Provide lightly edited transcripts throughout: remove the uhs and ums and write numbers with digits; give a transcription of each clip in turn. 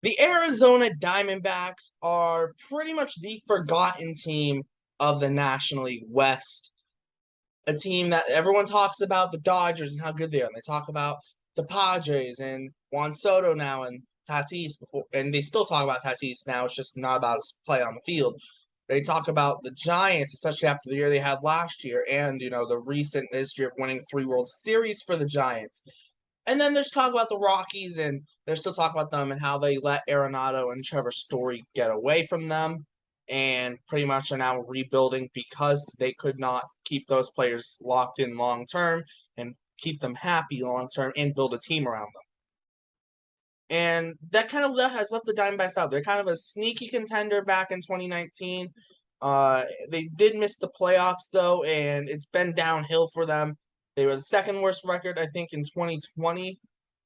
The Arizona Diamondbacks are pretty much the forgotten team of the National League West. A team that everyone talks about the Dodgers and how good they are. And they talk about the Padres and Juan Soto now and Tatis before, and they still talk about Tatis now. It's just not about his play on the field. They talk about the Giants, especially after the year they had last year, and the recent history of winning 3 World Series for the Giants. And then there's talk about the Rockies, and there's still talk about them and how they let Arenado and Trevor Story get away from them, and pretty much are now rebuilding because they could not keep those players locked in long term and keep them happy long term and build a team around them. And that kind of has left the Diamondbacks out. They're kind of a sneaky contender back in 2019. They did miss the playoffs though, and it's been downhill for them. They were the second worst record, I think, in 2020,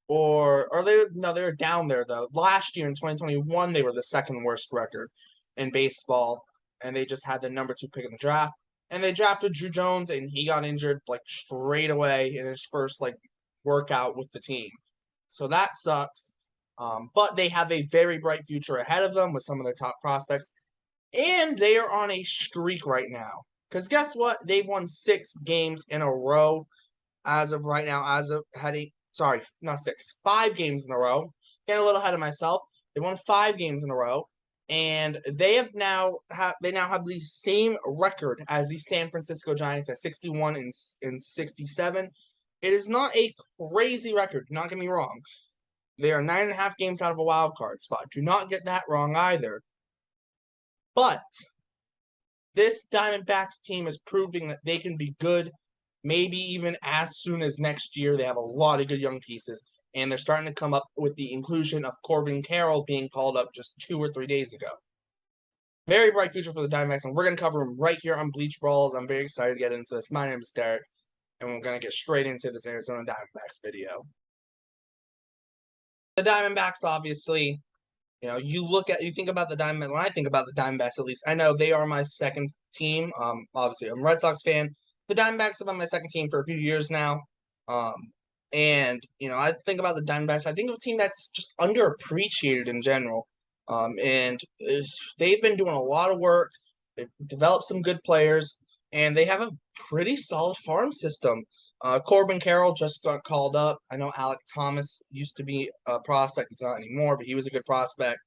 or they were down there though. Last year in 2021, they were the second worst record in baseball, and they just had the number 2 pick in the draft. And they drafted Drew Jones, and he got injured like straight away in his first workout with the team. So that sucks. But they have a very bright future ahead of them with some of their top prospects, and they are on a streak right now. Because guess what? They've won 6 games in a row as of right now. As of heading, sorry, not 6, 5 games in a row. Getting a little ahead of myself. They won 5 games in a row, and they now have the same record as the San Francisco Giants at 61 and 67. It is not a crazy record. Do not get me wrong. They are 9.5 games out of a wild card spot. Do not get that wrong either. But this Diamondbacks team is proving that they can be good, maybe even as soon as next year. They have a lot of good young pieces, and they're starting to come up with the inclusion of Corbin Carroll being called up just 2 or 3 days ago. Very bright future for the Diamondbacks, and we're going to cover them right here on Bleach Brawls. I'm very excited to get into this. My name is Derek, and we're going to get straight into this Arizona Diamondbacks video. The Diamondbacks, obviously, you think about the Diamondbacks. When I think about the Diamondbacks, at least, I know they are my second team. Obviously, I'm a Red Sox fan. The Diamondbacks have been my second team for a few years now. And I think about the Diamondbacks. I think of a team that's just underappreciated in general. And they've been doing a lot of work. They've developed some good players, and they have a pretty solid farm system. Corbin Carroll just got called up. I know Alek Thomas used to be a prospect. He's not anymore, but he was a good prospect.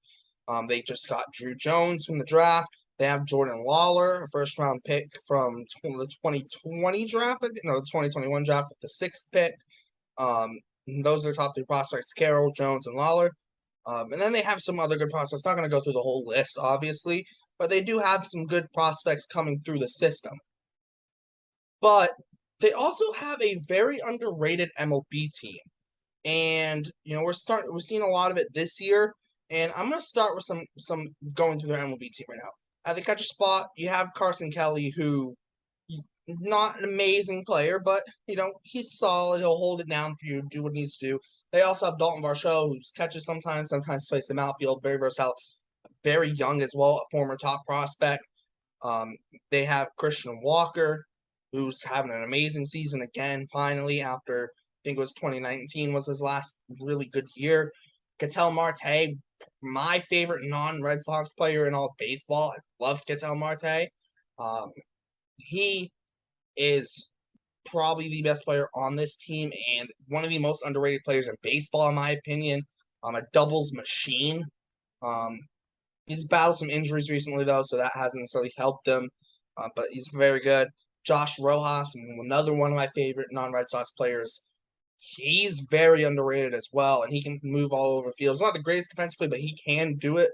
They just got Drew Jones from the draft. They have Jordan Lawler, a first-round pick from the 2020 draft. No, the 2021 draft with the 6th pick. Those are their top 3 prospects: Carroll, Jones, and Lawler. And then they have some other good prospects. Not going to go through the whole list, obviously, but they do have some good prospects coming through the system. But they also have a very underrated MLB team, and we're seeing a lot of it this year. And I'm gonna start with some going through their MLB team right now. At the catcher spot, you have Carson Kelly, who not an amazing player, but he's solid. He'll hold it down for you, do what he needs to do. They also have Dalton Varsho, who catches sometimes plays some outfield, very versatile, very young as well, a former top prospect. They have Christian Walker, who's having an amazing season again, finally, after I think it was 2019 was his last really good year. Ketel Marte, my favorite non-Red Sox player in all of baseball. I love Ketel Marte. He is probably the best player on this team and one of the most underrated players in baseball, in my opinion. A doubles machine. He's battled some injuries recently, though, so that hasn't necessarily helped him. But he's very good. Josh Rojas, another one of my favorite non-Red Sox players. He's very underrated as well, and he can move all over the field. He's not the greatest defensively, but he can do it.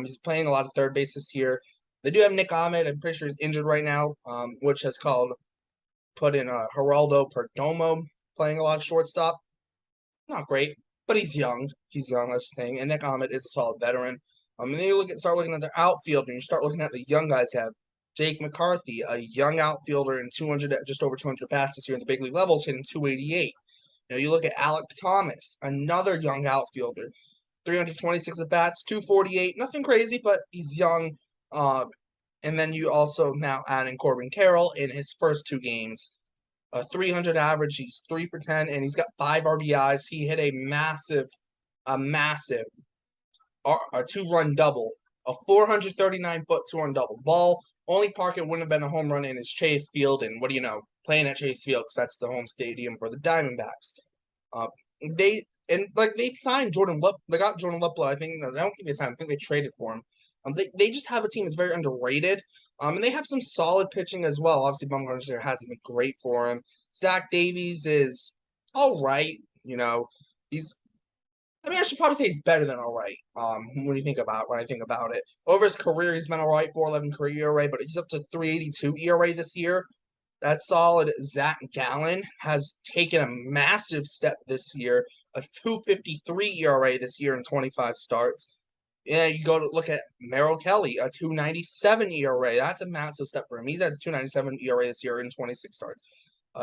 He's playing a lot of third base this year. They do have Nick Ahmed. I'm pretty sure he's injured right now, which has put in Geraldo Perdomo playing a lot of shortstop. Not great, but he's young. He's young, that's the thing. And Nick Ahmed is a solid veteran. And then you start looking at their outfield, and you start looking at the young guys have Jake McCarthy, a young outfielder in just over 200 passes here in the big league levels, hitting 288. You look at Alek Thomas, another young outfielder, 326 at bats, 248. Nothing crazy, but he's young. And then you also now add in Corbin Carroll in his first 2 games. 300 average, he's 3 for 10, and he's got 5 RBIs. He hit a massive a 2-run double, a 439-foot 2-run double. Ball, only park it wouldn't have been a home run in is Chase Field, and what do you know? Playing at Chase Field because that's the home stadium for the Diamondbacks. Uh, they they signed Jordan Lip. They got Jordan Luplow. I think I don't think they signed. I think they traded for him. They just have a team that's very underrated. And they have some solid pitching as well. Obviously, Bumgarner hasn't been great for him. Zach Davies is all right. He's. I mean, I should probably say he's better than all right. When I think about it, over his career, he's been all right. 4.11 career ERA, but he's up to 3.82 ERA this year. That's solid. Zac Gallen has taken a massive step this year, a 2.53 ERA this year in 25 starts. Yeah, you go to look at Merrill Kelly, a 2.97 ERA. That's a massive step for him. He's at a 2.97 ERA this year in 26 starts.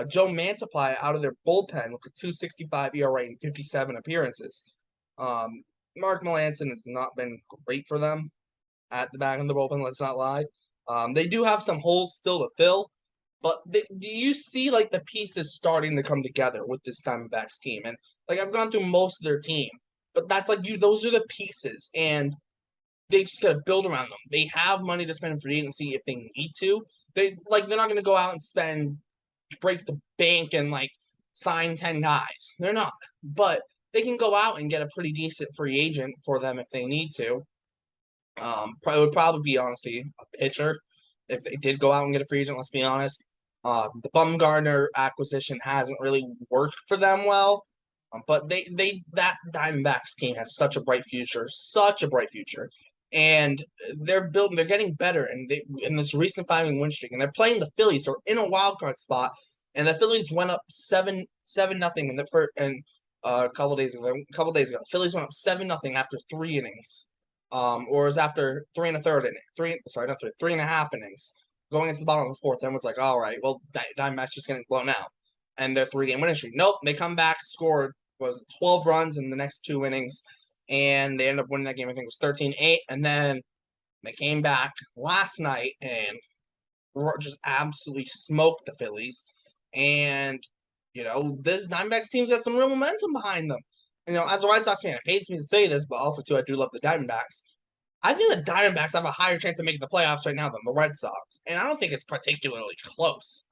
Joe Mantiply out of their bullpen with a 2.65 ERA in 57 appearances. Mark Melancon has not been great for them at the back of the bullpen, let's not lie. They do have some holes still to fill, but do you see like the pieces starting to come together with this Diamondbacks team? And like I've gone through most of their team, but that's like those are the pieces, and they just gotta build around them. They have money to spend in free agency if they need to. They're not gonna go out and break the bank and like sign 10 guys. They're not. But they can go out and get a pretty decent free agent for them if they need to. It would probably be honestly a pitcher if they did go out and get a free agent. Let's be honest. The Bumgarner acquisition hasn't really worked for them well, but that Diamondbacks team has such a bright future, and they're getting better, and they in this recent 5-win streak, and they're playing the Phillies. They're in a wild card spot, and the Phillies went up 7-0 in the first, and a couple days ago. The Phillies went up 7-0 after 3 innings. Or it was after 3 1/3 inning. Not 3, 3.5 innings. Going into the bottom of the fourth, everyone's like, all right, well, Diamondbacks just getting blown out. And their 3-game winning streak. Nope, they come back, scored 12 runs in the next 2 innings, and they end up winning that game. I think it was 13-8, and then they came back last night and just absolutely smoked the Phillies. And, this Diamondbacks team's got some real momentum behind them. As a White Sox fan, it hates me to say this, but also, too, I do love the Diamondbacks. I think the Diamondbacks have a higher chance of making the playoffs right now than the Red Sox, and I don't think it's particularly close.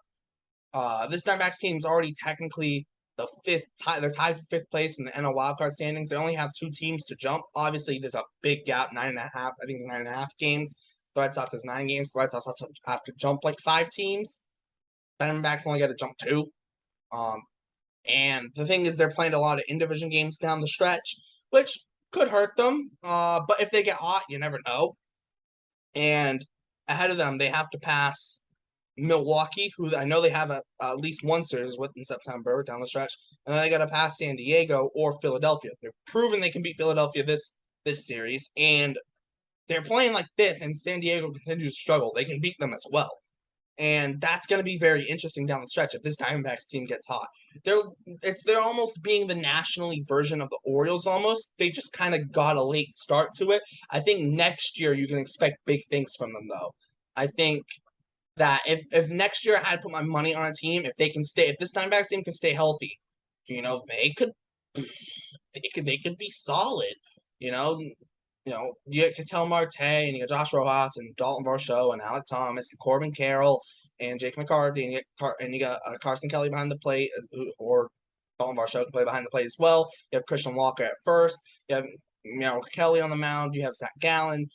This Diamondbacks team is already technically the they're tied for 5th place in the NL wildcard standings. They only have 2 teams to jump. Obviously, there's a big gap, 9.5. I think it's 9.5 games. The Red Sox has 9 games. The Red Sox have to jump like 5 teams. Diamondbacks only got to jump 2. And the thing is, they're playing a lot of in-division games down the stretch, which could hurt them. But if they get hot, you never know. And ahead of them, they have to pass Milwaukee, who I know they have at least one series with in September down the stretch, and then they got to pass San Diego or Philadelphia. They're proving they can beat Philadelphia this series, and they're playing like this, and San Diego continues to struggle. They can beat them as well. And that's going to be very interesting down the stretch if this Diamondbacks team gets hot. They're almost being the nationally version of the Orioles almost. They just kind of got a late start to it. I think next year you can expect big things from them, though. I think that if next year I had to put my money on a team, if this Diamondbacks team can stay healthy, they could be solid. You get Ketel, Marte, and you got Josh Rojas and Dalton Varsho and Alek Thomas and Corbin Carroll and Jake McCarthy, and you got Carson Kelly behind the plate, or Dalton Varsho can play behind the plate as well. You have Christian Walker at first. You have Merrill Kelly on the mound. You have Zac Gallen.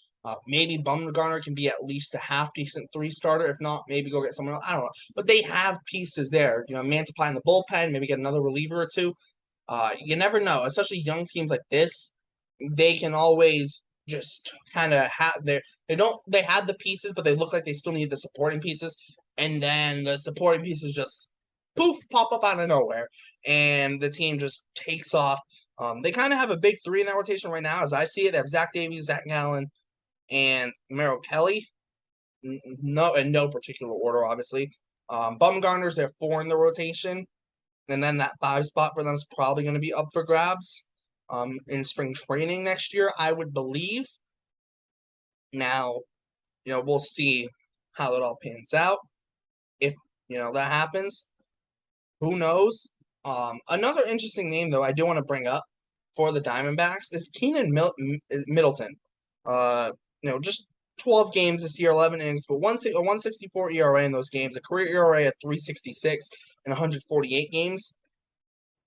Maybe Bumgarner can be at least a half-decent 3-starter. If not, maybe go get someone else. I don't know. But they have pieces there. Mantiply in the bullpen, maybe get another reliever or 2. You never know, especially young teams like this. They can always just kind of they have the pieces, but they look like they still need the supporting pieces, and then the supporting pieces just poof pop up out of nowhere, and the team just takes off. They kind of have a big 3 in that rotation right now, as I see it. They have Zach Davies, Zac Gallen, and Merrill Kelly. No, in no particular order, obviously. Bumgarner's their 4 in the rotation, and then that 5 spot for them is probably going to be up for grabs. In spring training next year, I would believe. Now, we'll see how it all pans out. If, that happens, who knows? Another interesting name, though, I do want to bring up for the Diamondbacks is Middleton. Just 12 games this year, 11 innings, but a 164 ERA in those games, a career ERA at 366 in 148 games.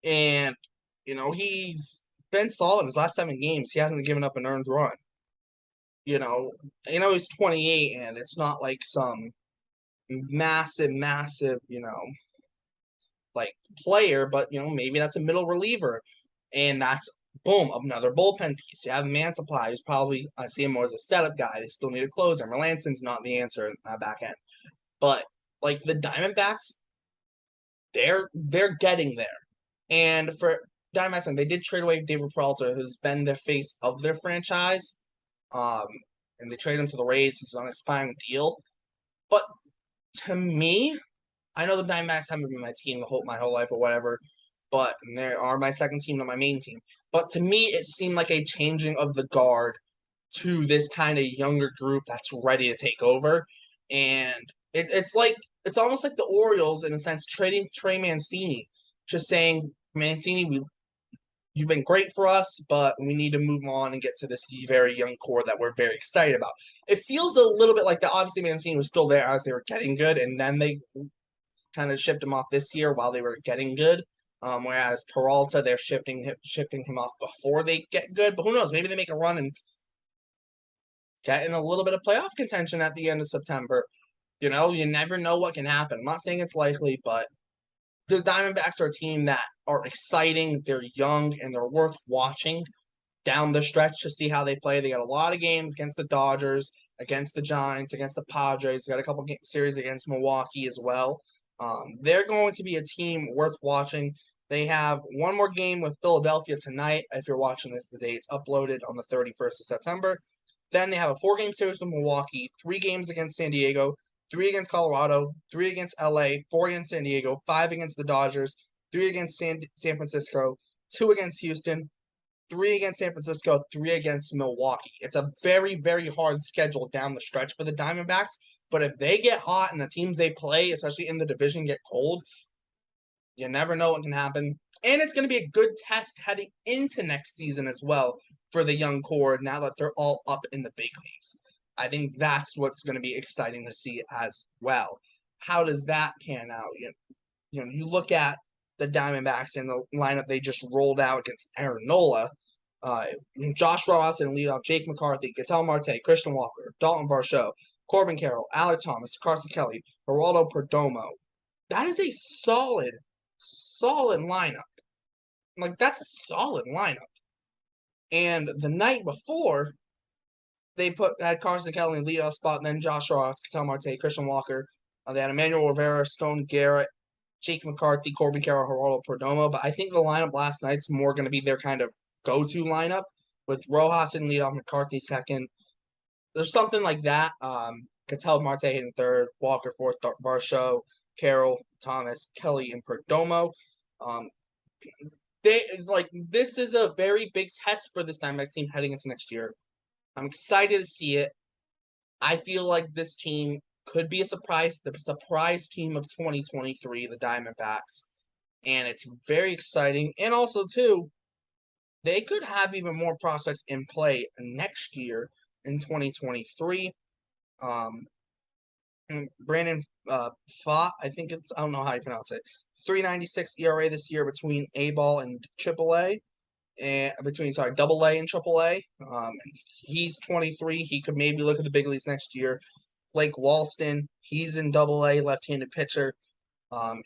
And, he's been solid in his last 7 games. He hasn't given up an earned run. He's 28, and it's not like some massive, like player, but maybe that's a middle reliever, and that's boom, another bullpen piece. You have Mantiply, who's probably I see him more as a setup guy. They still need a closer. Melanson's not the answer in that back end, but like the Diamondbacks, they're getting there, and for Diamondbacks, they did trade away David Peralta, who's been the face of their franchise, and they traded him to the Rays, who's on an expiring deal, but to me, I know the Diamondbacks haven't been my team my whole life or whatever, but they are my second team, not my main team. But to me, it seemed like a changing of the guard to this kind of younger group that's ready to take over. And it's almost like the Orioles in a sense trading Trey Mancini, just saying, Mancini, you've been great for us, but we need to move on and get to this very young core that we're very excited about. It feels a little bit like that. Obviously, Mancini was still there as they were getting good, and then they kind of shipped him off this year while they were getting good. Whereas Peralta, they're shipping him off before they get good. But who knows? Maybe they make a run and get in a little bit of playoff contention at the end of September. You never know what can happen. I'm not saying it's likely, but the Diamondbacks are a team that are exciting. They're young and they're worth watching down the stretch to see how they play. They got a lot of games against the Dodgers, against the Giants, against the Padres. They got a couple series against Milwaukee as well. They're going to be a team worth watching. They have one more game with Philadelphia tonight. If you're watching this, the day it's uploaded on the 31st of September. Then they have a 4-game series with Milwaukee, 3 games against San Diego, 3 against Colorado, 3 against LA, 4 against San Diego, 5 against the Dodgers, 3 against San Francisco, 2 against Houston, 3 against San Francisco, 3 against Milwaukee. It's a very, very hard schedule down the stretch for the Diamondbacks. But if they get hot and the teams they play, especially in the division, get cold, you never know what can happen. And it's going to be a good test heading into next season as well for the young core now that they're all up in the big leagues. I think that's what's going to be exciting to see as well. How does that pan out? You look at the Diamondbacks and the lineup they just rolled out against Aaron Nola. Josh Rojas and leadoff, Jake McCarthy, Ketel Marte, Christian Walker, Dalton Varsho, Corbin Carroll, Alek Thomas, Carson Geraldo Perdomo. That is a solid lineup. Like, that's a solid lineup. And the night before, they had Carson Kelly in leadoff spot, and then Josh Rojas, Ketel Marte, Christian Walker. They had Emmanuel Rivera, Stone Garrett, Jake McCarthy, Corbin Carroll, Geraldo Perdomo. But I think the lineup last night's more going to be their kind of go-to lineup with Rojas in leadoff, McCarthy second. There's something like that. Ketel Marte in third, Walker fourth, Varsho, Carroll, Thomas, Kelly, and Perdomo. This is a very big test for this Diamondbacks team heading into next year. I'm excited to see it. I feel like this team could be the surprise team of 2023, the Diamondbacks. And it's very exciting. And also, too, they could have even more prospects in play next year in 2023. Brandon Pfaadt, I don't know how you pronounce it. 3.96 ERA this year between A-ball and AAA. And Double A and Triple A. He's 23. He could maybe look at the big leagues next year. Blake Walston, he's in Double A, left-handed pitcher,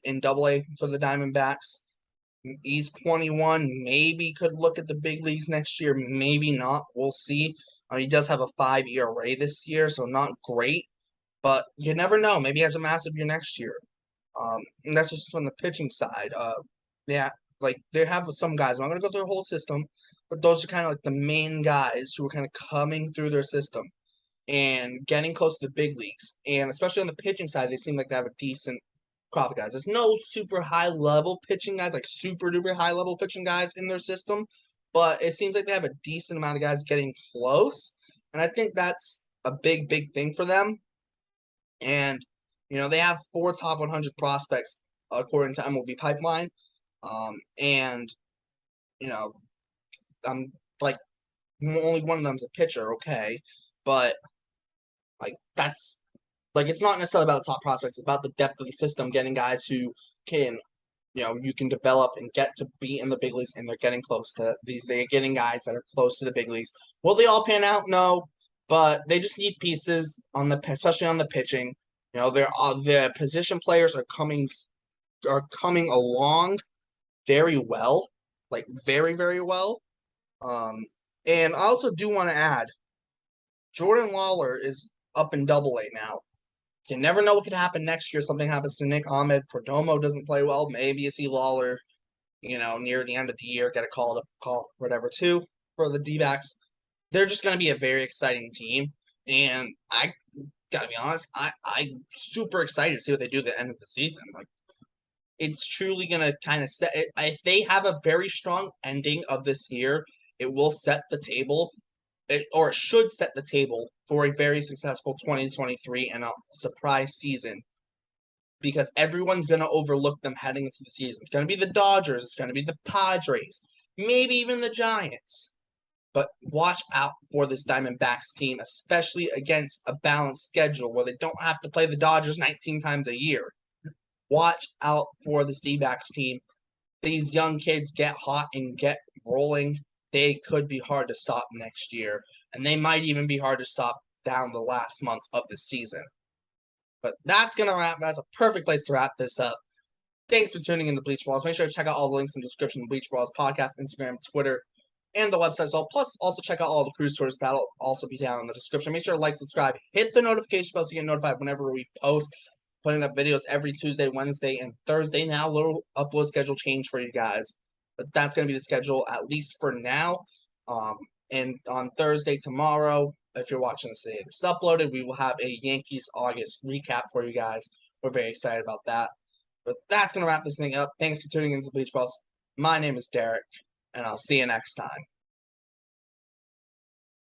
in Double A for the Diamondbacks. He's 21. Maybe could look at the big leagues next year. Maybe not. We'll see. He does have a 5 ERA this year, so not great. But you never know. Maybe he has a massive year next year. And that's just from the pitching side. They have some guys. I'm not going to go through the whole system, but those are kind of like the main guys who are kind of coming through their system and getting close to the big leagues. And especially on the pitching side, they seem like they have a decent crop of guys. There's no super high-level pitching guys, like super-duper high-level pitching guys in their system, but it seems like they have a decent amount of guys getting close, and I think that's a big, big thing for them. And, they have 4 top 100 prospects according to MLB Pipeline. And, like only one of them's a pitcher, okay, but like that's like it's not necessarily about the top prospects. It's about the depth of the system, getting guys who can you can develop and get to be in the big leagues, and they're getting close to these. They're getting guys that are close to the big leagues. Will they all pan out? No, but they just need pieces especially on the pitching. The position players are coming along very well, like very very well. Um, and I also do want to add, Jordan Lawler is up in Double A now. You never know what could happen next year. Something happens to Nick Ahmed. Perdomo doesn't play well. Maybe you see Lawler, near the end of the year, get a call, whatever, too, for the D-backs. They're just going to be a very exciting team. And I got to be honest, I'm super excited to see what they do at the end of the season. Like, it's truly going to kind of set it. If they have a very strong ending of this year, it will set the table or it should set the table for a very successful 2023 and a surprise season, because everyone's going to overlook them heading into the season. It's going to be the Dodgers. It's going to be the Padres, maybe even the Giants. But watch out for this Diamondbacks team, especially against a balanced schedule where they don't have to play the Dodgers 19 times a year. Watch out for this D-backs team. These young kids get hot and get rolling. They could be hard to stop next year, and they might even be hard to stop down the last month of the season. But that's a perfect place to wrap this up. Thanks for tuning in to Bleach Brawls. Make sure to check out all the links in the description of Bleach Brawls podcast, Instagram, Twitter, and the website as well. Plus, also check out all the cruise tours. That'll also be down in the description. Make sure to like, subscribe, hit the notification bell so you get notified whenever we post. Putting up videos every Tuesday, Wednesday, and Thursday now. A little upload schedule change for you guys. But that's going to be the schedule, at least for now. And on Thursday, tomorrow, if you're watching this today, it's uploaded, we will have a Yankees August recap for you guys. We're very excited about that. But that's going to wrap this thing up. Thanks for tuning in to Bleach Brawls. My name is Derek, and I'll see you next time.